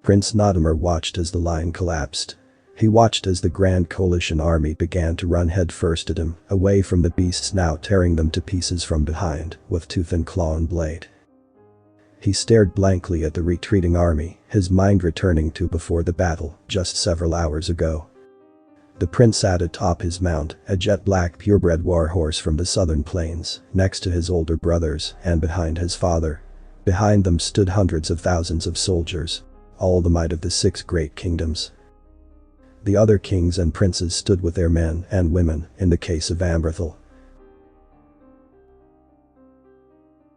Prince Notimer watched as the line collapsed. He watched as the Grand Coalition army began to run headfirst at him, away from the beasts now tearing them to pieces from behind, with tooth and claw and blade. He stared blankly at the retreating army, his mind returning to before the battle, just several hours ago. The prince sat atop his mount, a jet-black purebred warhorse from the southern plains, next to his older brothers and behind his father. Behind them stood hundreds of thousands of soldiers, all the might of the 6 great kingdoms. The other kings and princes stood with their men and women, in the case of Amberthel.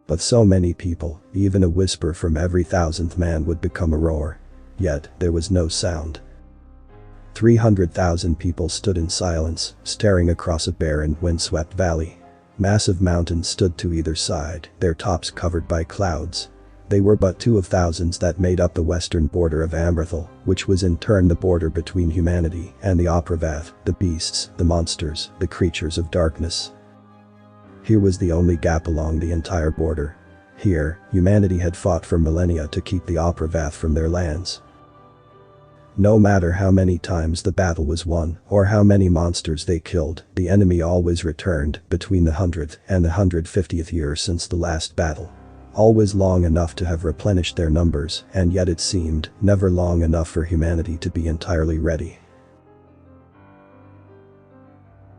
But so many people, even a whisper from every 1,000th man would become a roar. Yet, there was no sound. 300,000 people stood in silence, staring across a barren, windswept valley. Massive mountains stood to either side, their tops covered by clouds. They were but 2 of thousands that made up the western border of Amberthel, which was in turn the border between humanity and the Opravath, the beasts, the monsters, the creatures of darkness. Here was the only gap along the entire border. Here, humanity had fought for millennia to keep the Opravath from their lands. No matter how many times the battle was won, or how many monsters they killed, the enemy always returned, between the 100th and the 150th year since the last battle. Always long enough to have replenished their numbers, and yet it seemed, never long enough for humanity to be entirely ready.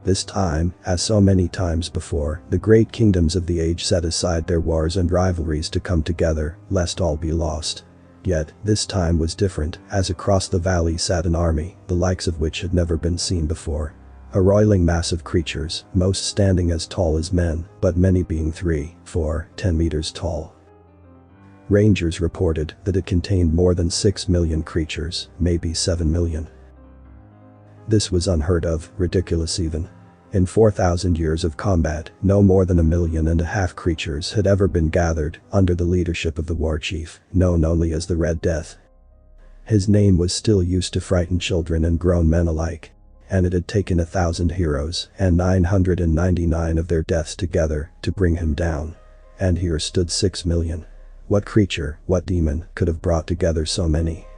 This time, as so many times before, the great kingdoms of the age set aside their wars and rivalries to come together, lest all be lost. Yet, this time was different, as across the valley sat an army, the likes of which had never been seen before. A roiling mass of creatures, most standing as tall as men, but many being 3, 4, 10 meters tall. Rangers reported that it contained more than 6 million creatures, maybe 7 million. This was unheard of, ridiculous even. In 4,000 years of combat, no more than 1.5 million creatures had ever been gathered, under the leadership of the war chief, known only as the Red Death. His name was still used to frighten children and grown men alike. And it had taken 1,000 heroes, and 999 of their deaths together, to bring him down. And here stood 6 million. What creature, what demon, could have brought together so many?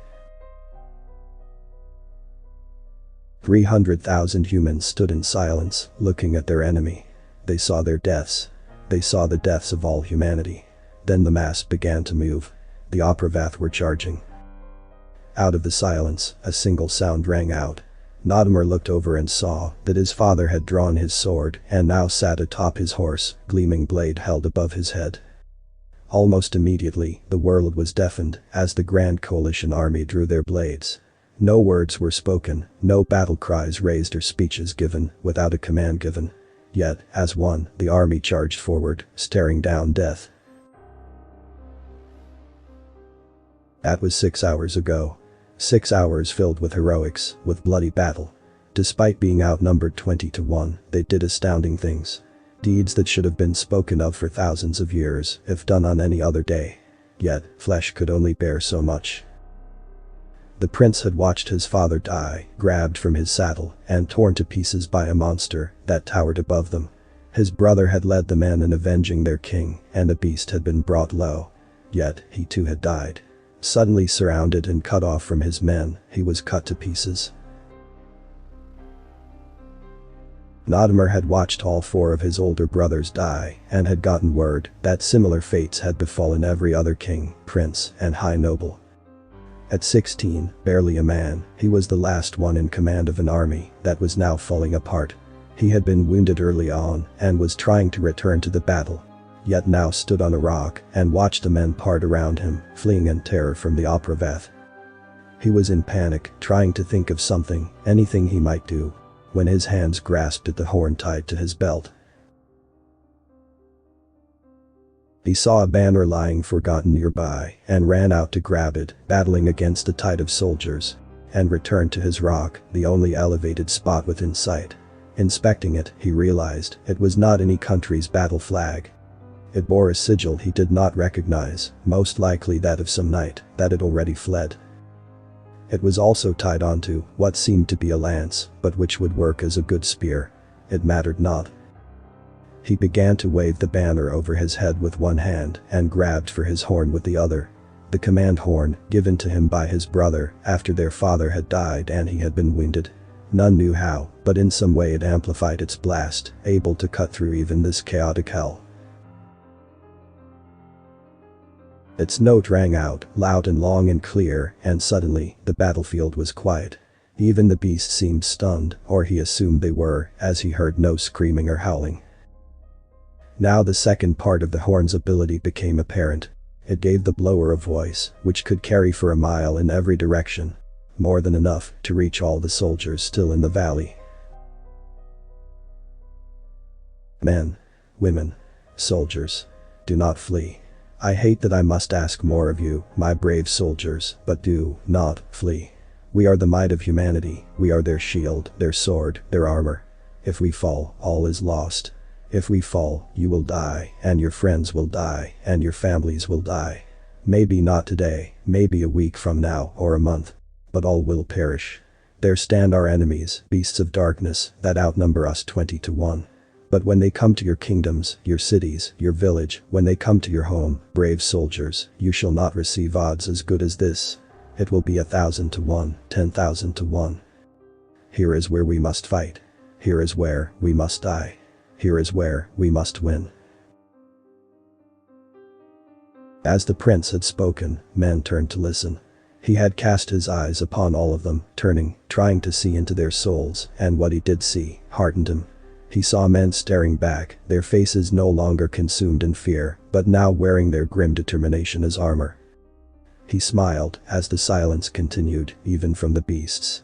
300,000 humans stood in silence, looking at their enemy. They saw their deaths. They saw the deaths of all humanity. Then the mass began to move. The Opravath were charging. Out of the silence, a single sound rang out. Notimer looked over and saw that his father had drawn his sword and now sat atop his horse, gleaming blade held above his head. Almost immediately, the world was deafened as the Grand Coalition army drew their blades. No words were spoken, no battle cries raised or speeches given, without a command given. Yet, as one, the army charged forward, staring down death. That was 6 hours ago. 6 hours filled with heroics, with bloody battle. Despite being outnumbered 20 to 1, they did astounding things. Deeds that should have been spoken of for thousands of years, if done on any other day. Yet, flesh could only bear so much. The prince had watched his father die, grabbed from his saddle, and torn to pieces by a monster that towered above them. His brother had led the men in avenging their king, and the beast had been brought low. Yet, he too had died. Suddenly surrounded and cut off from his men, he was cut to pieces. Notimer had watched all 4 of his older brothers die, and had gotten word that similar fates had befallen every other king, prince, and high noble. At 16, barely a man, he was the last one in command of an army that was now falling apart. He had been wounded early on and was trying to return to the battle, yet now stood on a rock and watched the men part around him, fleeing in terror from the Opravath. He was in panic, trying to think of something, anything he might do, when his hands grasped at the horn tied to his belt. He saw a banner lying forgotten nearby and ran out to grab it, battling against a tide of soldiers, and returned to his rock, the only elevated spot within sight. Inspecting it, he realized it was not any country's battle flag. It bore a sigil he did not recognize, most likely that of some knight that had already fled. It was also tied onto what seemed to be a lance, but which would work as a good spear. It mattered not. He began to wave the banner over his head with one hand and grabbed for his horn with the other. The command horn, given to him by his brother after their father had died and he had been wounded. None knew how, but in some way it amplified its blast, able to cut through even this chaotic hell. Its note rang out, loud and long and clear, and suddenly, the battlefield was quiet. Even the beasts seemed stunned, or he assumed they were, as he heard no screaming or howling. Now the second part of the horn's ability became apparent. It gave the blower a voice, which could carry for a mile in every direction. More than enough to reach all the soldiers still in the valley. Men, women, soldiers, do not flee. I hate that I must ask more of you, my brave soldiers, but do not flee. We are the might of humanity, we are their shield, their sword, their armor. If we fall, all is lost. If we fall, you will die, and your friends will die, and your families will die. Maybe not today, maybe a week from now or a month. But all will perish. There stand our enemies, beasts of darkness, that outnumber us 20 to 1. But when they come to your kingdoms, your cities, your village, when they come to your home, brave soldiers, you shall not receive odds as good as this. It will be 1,000 to 1, 10,000 to 1. Here is where we must fight. Here is where we must die. Here is where we must win. As the prince had spoken, men turned to listen. He had cast his eyes upon all of them, turning, trying to see into their souls, and what he did see heartened him. He saw men staring back, their faces no longer consumed in fear, but now wearing their grim determination as armor. He smiled as the silence continued, even from the beasts.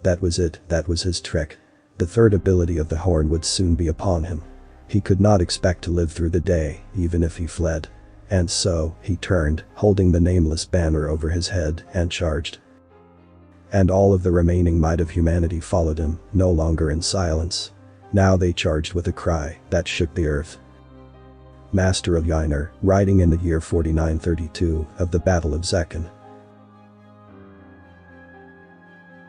That was it, that was his trick. The third ability of the horn would soon be upon him. He could not expect to live through the day, even if he fled. And so, he turned, holding the nameless banner over his head, and charged. And all of the remaining might of humanity followed him, no longer in silence. Now they charged with a cry that shook the earth. Master of Ynir, writing in the year 4932 of the Battle of Zekon.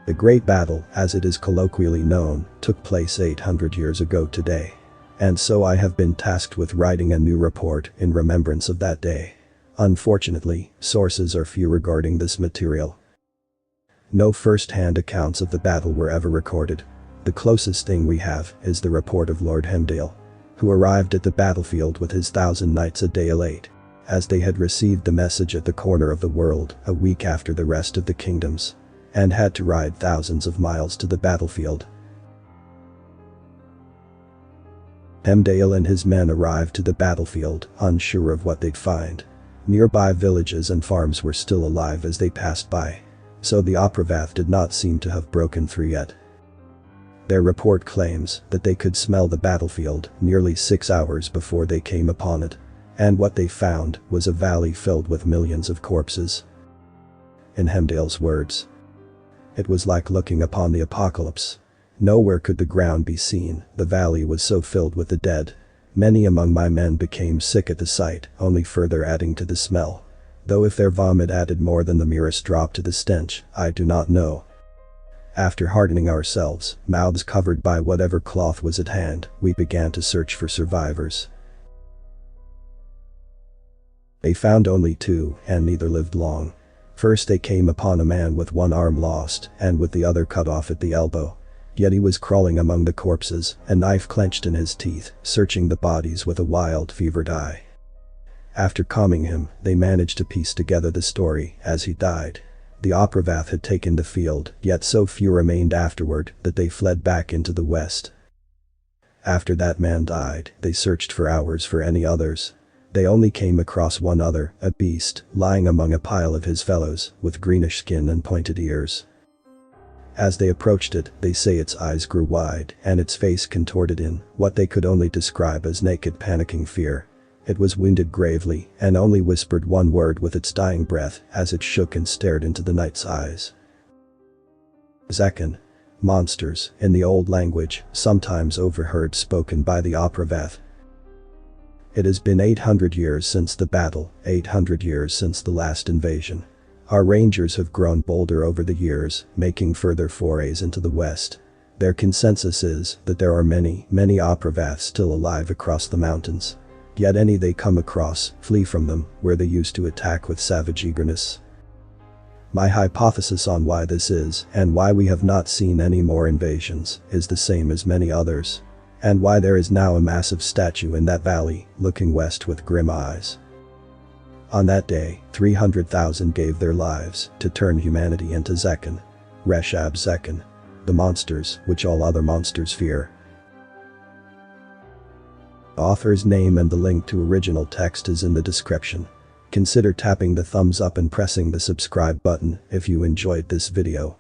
The Great Battle, as it is colloquially known, took place 800 years ago today. And so I have been tasked with writing a new report in remembrance of that day. Unfortunately, sources are few regarding this material. No first-hand accounts of the battle were ever recorded. The closest thing we have is the report of Lord Hemdale, who arrived at the battlefield with his 1,000 knights a day late, as they had received the message at the corner of the world a week after the rest of the kingdoms, and had to ride thousands of miles to the battlefield. Hemdale and his men arrived to the battlefield, unsure of what they'd find. Nearby villages and farms were still alive as they passed by, so the Aprovath did not seem to have broken through yet. Their report claims that they could smell the battlefield nearly 6 hours before they came upon it, and what they found was a valley filled with millions of corpses. In Hemdale's words, it was like looking upon the apocalypse. Nowhere could the ground be seen, the valley was so filled with the dead. Many among my men became sick at the sight, only further adding to the smell. Though if their vomit added more than the merest drop to the stench, I do not know. After hardening ourselves, mouths covered by whatever cloth was at hand, we began to search for survivors. They found only 2, and neither lived long. First they came upon a man with one arm lost, and with the other cut off at the elbow. Yet he was crawling among the corpses, a knife clenched in his teeth, searching the bodies with a wild, fevered eye. After calming him, they managed to piece together the story as he died. The Aprovath had taken the field, yet so few remained afterward that they fled back into the west. After that man died, they searched for hours for any others. They only came across one other, a beast, lying among a pile of his fellows, with greenish skin and pointed ears. As they approached it, they say its eyes grew wide, and its face contorted in what they could only describe as naked panicking fear. It was wounded gravely, and only whispered one word with its dying breath as it shook and stared into the night's eyes. Zekon. Monsters, in the old language, sometimes overheard spoken by the Aprovath. It has been 800 years since the battle, 800 years since the last invasion. Our rangers have grown bolder over the years, making further forays into the west. Their consensus is that there are many, many Aprovaths still alive across the mountains. Yet any they come across, flee from them, where they used to attack with savage eagerness. My hypothesis on why this is, and why we have not seen any more invasions, is the same as many others. And why there is now a massive statue in that valley, looking west with grim eyes. On that day, 300,000 gave their lives to turn humanity into Zekken. Reshab Zekken. The monsters, which all other monsters fear. The author's name and the link to original text is in the description. Consider tapping the thumbs up and pressing the subscribe button if you enjoyed this video.